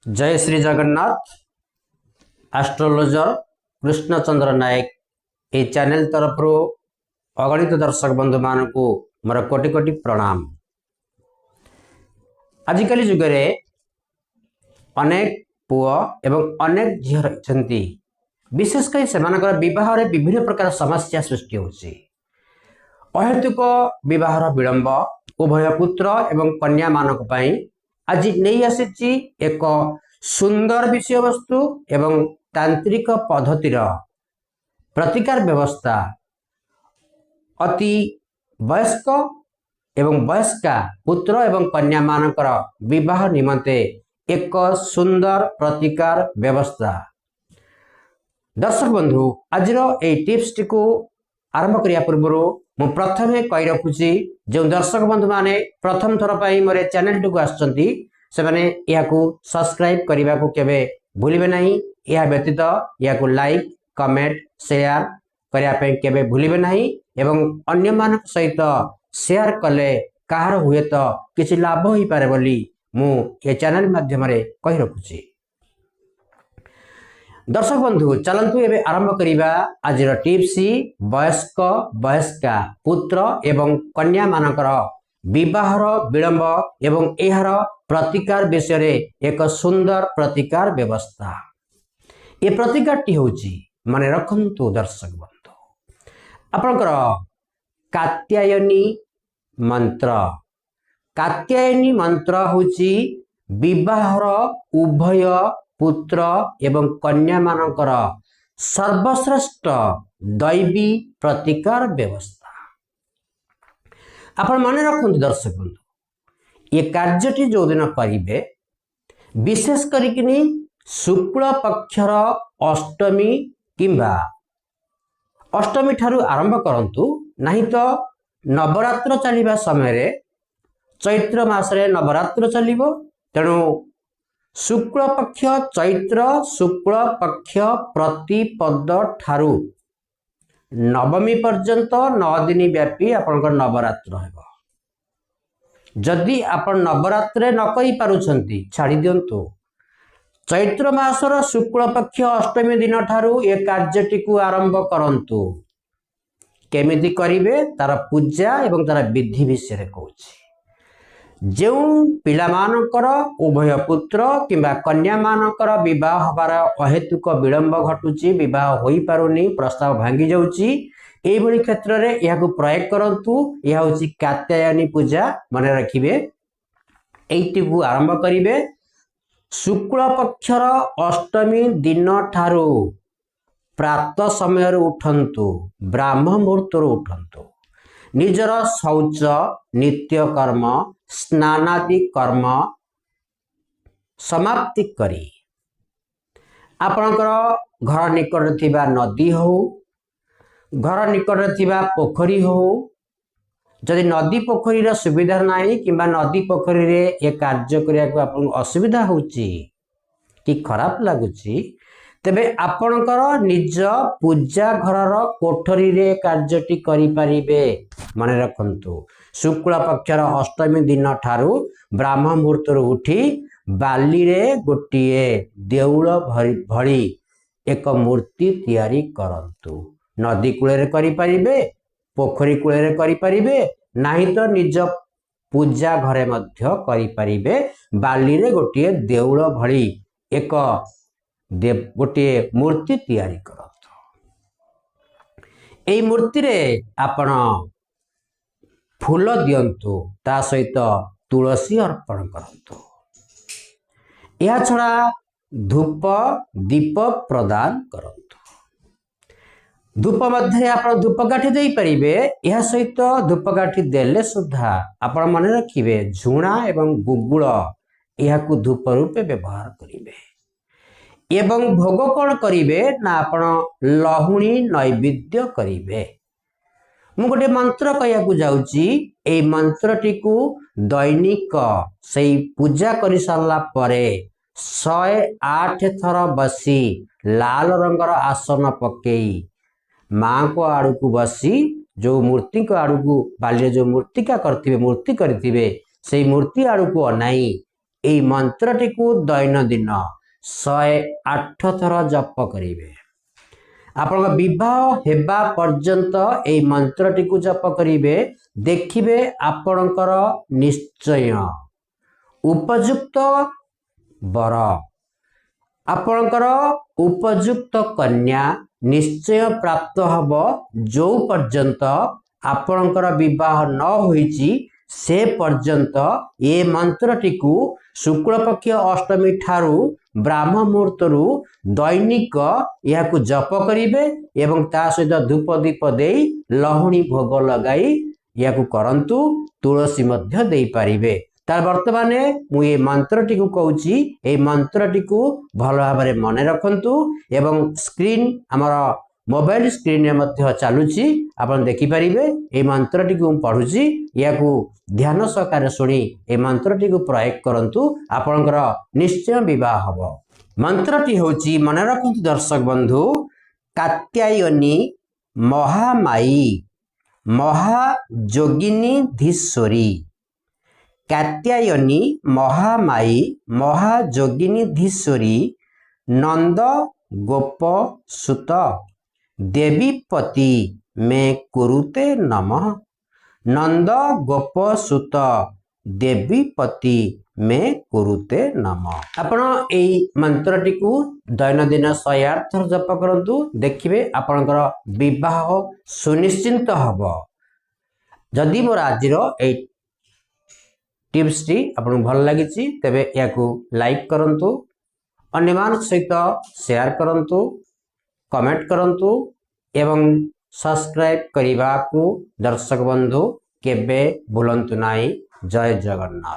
जय श्री जगन्नाथ। एस्ट्रोलोजर कृष्णचंद्र नायक ये चैनल तरफ अगणित दर्शक बंधु मान को मोर कोटि कोटि प्रणाम। आजिकल जुगे अनेक पुआ एवं अनेक झील रही, विशेषकर से बह विभिन्न प्रकार समस्या सृष्टि होची। अहेतुक विवाह विलंब उभय पुत्र एवं कन्या मानक पई आज नहीं आसी एक सुंदर विषय वस्तु एवं तांत्रिक पद्धतिर प्रतिकार व्यवस्था अति वयस्क एवं वयस्का पुत्र एवं कन्या मानकर विवाह निमंते एक सुंदर प्रतिकार व्यवस्था। दर्शक बंधु आज टिप्स टी को आरंभ करिया पूर्व मु प्रथमे कही रखुची जो दर्शक बंधु माने प्रथम थर पर मोर चैनल टी को आसचंती से माने याकू सब्सक्राइब करने को केबे भूलिबे नहीं। यह व्यतीत याकू लाइक कमेंट शेयर करने केबे भूलिबे नहीं एवं अन्य मान सहित शेयर कले कहार हुए तो किसी लाभ हो पारे बोली मु ये चैनल माध्यम कही रखुची। दर्शक बंधु चलतु एबे आरंभ करिबा आज टिप्स वयस्क वयस्का पुत्र एवं कन्या मानकर विवाहर विलंब एवं एहार प्रतिकार विषय रे एक सुंदर प्रतिकार व्यवस्था। ये प्रतिकार टी होची माने रखंतु दर्शक बंधु आपनकर कात्यायनी मंत्र। कात्यायनी मंत्र होची विवाहर उभय पुत्र एवं कन्या मानकर सर्वश्रेष्ठ दैवी प्रतिकार व्यवस्था। आपण मन रखंतु दर्शक बंधु ये कार्यटी जो दिन करिवे विशेष करिकिनी शुक्ल पक्षर अष्टमी किंबा अष्टमी ठारू आरंभ करंतु नहीं तो नवरात्र चलिबा समय रे चैत्र मासरे नवरात्र चलिबो तेणु शुक्ल पक्ष चैत्र शुक्ल पक्ष प्रतिपद ठारू नवमी पर्यंत 9 दिन व्यापी आपनकर नवरात्र हेबो। जदि आपण नवरात्र न करि पारुछंती छाड़ी दियंतु चैत्र मासर शुक्ल पक्ष अष्टमी दिन ठारू ए कार्यटी को आरंभ करंतु। केमिति करिवे तार पूजा एवं तार विधि विषय कहूछि। जो पिला मानकर उभय पुत्र किंबा कन्या मानकर विवाह हबार अहेतुक विलंब घटुची विवाह होई पारुनी प्रस्ताव भांगी जाउची एई भली क्षेत्र रे याकू प्रयोग करंतु। यह होची कात्यायनी पूजा मन रखिबे। एइटी को आरंभ करिवे शुक्ल पक्षर अष्टमी दिन ठारू प्रातः समय उठंतु ब्राह्म मुहूर्त उठंतु निजर शौच नित्य कर्म स्नानादि कर्म समाप्ति करी आपणकर घर निकट थिबा नदी हो घर निकट थिबा पोखरी हो जदि नदी पोखरी रा सुविधा नाही किंबा नदी पोखरी रे ए कार्य करिया को आपन असुविधा होची कि खराब लागुची तेबे आपणकर निज पूजा घरर कोठरी रे कार्यटी करि परिबे। मन रखंतु शुक्ल पक्षर अष्टमी दिन ठारू ब्राह्म मुहूर्त उठी बाली रे गोटिए देउल भरी एक मूर्ति तैयारी करंतु। नदी कूले रे करि परिबे पोखरी कूले रे करि परिबे नाही तो निज पूजा घरे मध्य करि परिबे। बाली रे गोटिए देउल भरी एक गोटे मूर्ति तैयारी करंतु। एई मूर्ति रे आपण फूल दियंतु ता सहित तुलसी अर्पण करंतु। या छड़ा धूप दीप प्रदान करंतु। धूप मध्य आपण धूपकाठी दे परिबे। या सहित धूपकाठी देले सुधा आपण मन रखिबे झुणा एवं गुगुल याकू धूप रूपे व्यवहार करिवे एवं भोग कौन करिवे ना आपण लहुणी नैवेद्य करिवे। मु गोटे मंत्र कहया जाऊची ए मंत्रटी को दैनिक सही पूजा करि सारला परे 108 थर बसी लाल रंगर आसन पकेई मां को आड़ू को बसी जो मूर्ति को आड़ू को बाली जो मूर्तिका करथिबे मूर्ति करथिबे सेई मूर्ति आड़ू को अनाई এই ମନ୍ତ୍ରଟିକୁ ଦୈନନ୍ଦିନ 108 ଥର ଜପ କରିବେ। ଆପଣଙ୍କ ବିବାହ ହେବା ପର୍ଯ୍ୟନ୍ତ এই ମନ୍ତ୍ରଟିକୁ ଜପ କରିବେ। ଦେଖିବେ ଆପଣଙ୍କର ନିଶ୍ଚୟ ଉପଯୁକ୍ତ ବର, ଆପଣଙ୍କର ଉପଯୁକ୍ତ କନ୍ୟା ନିଶ୍ଚୟ ପ୍ରାପ୍ତ ହେବ। ଯେଉଁ ପର୍ଯ୍ୟନ୍ତ ଆପଣଙ୍କର ବିବାହ ନ ହୋଇଛି ସେ ପର୍ଯ୍ୟନ୍ତ ଏ ମନ୍ତ୍ରଟିକୁ ଶୁକ୍ଳପକ୍ଷ ଅଷ୍ଟମୀ ଠାରୁ ବ୍ରାହ୍ମ ମୁହୂର୍ତ୍ତରୁ ଦୈନିକ ଏହାକୁ ଜପ କରିବେ ଏବଂ ତା ସହିତ ଧୂପ ଦୀପ ଦେଇ ଲହୁଣୀ ଭୋଗ ଲଗାଇ ଏହାକୁ କରନ୍ତୁ। ତୁଳସୀ ମଧ୍ୟ ଦେଇପାରିବେ। ତାର ବର୍ତ୍ତମାନ ମୁଁ ଏ ମନ୍ତ୍ରଟିକୁ କହୁଛି, এই ମନ୍ତ୍ରଟିକୁ ଭଲ ଭାବରେ ମନେ ରଖନ୍ତୁ ଏବଂ ସ୍କ୍ରିନ୍ ଆମର ମୋବାଇଲ ସ୍କ୍ରିନରେ ମଧ୍ୟ ଚାଲୁଛି, ଆପଣ ଦେଖିପାରିବେ। এই ମନ୍ତ୍ରଟିକୁ ମୁଁ ପଢୁଛି, ଏହାକୁ ଧ୍ୟାନ ସହକାରେ ଶୁଣି এই ମନ୍ତ୍ରଟିକୁ ପ୍ରୟୋଗ କରନ୍ତୁ, ଆପଣଙ୍କର ନିଶ୍ଚୟ ବିବାହ ହେବ। ମନ୍ତ୍ରଟି ହେଉଛି, ମନେ ରଖନ୍ତୁ ଦର୍ଶକ ବନ୍ଧୁ, କାତ୍ୟାୟନୀ ମହାମାୟୀ ମହାଯୋଗିନୀ ଧୀଶ୍ୱରୀ। कात्यायनी महामाई महायोगिनी धीश्वरी नंद गोप सुत देवीपति में कुरुते नमः। नंद गोप सुत देवीपति में कुरुते नमः। आपण एई मंत्रटी को दैनंदिन 108 थर जप करंतु। देखिबे आपनकर विवाह सुनिश्चित हबो। जदि मोर आजिरो एई टिप्सटी आपको भल लगी तेबे याकू लाइक करंतु, अन्य मान सहित शेयर करंतु, कमेंट करंतु एवं सब्सक्राइब करने को दर्शक बंधु केबे भूलंतु नाही। जय जगन्नाथ।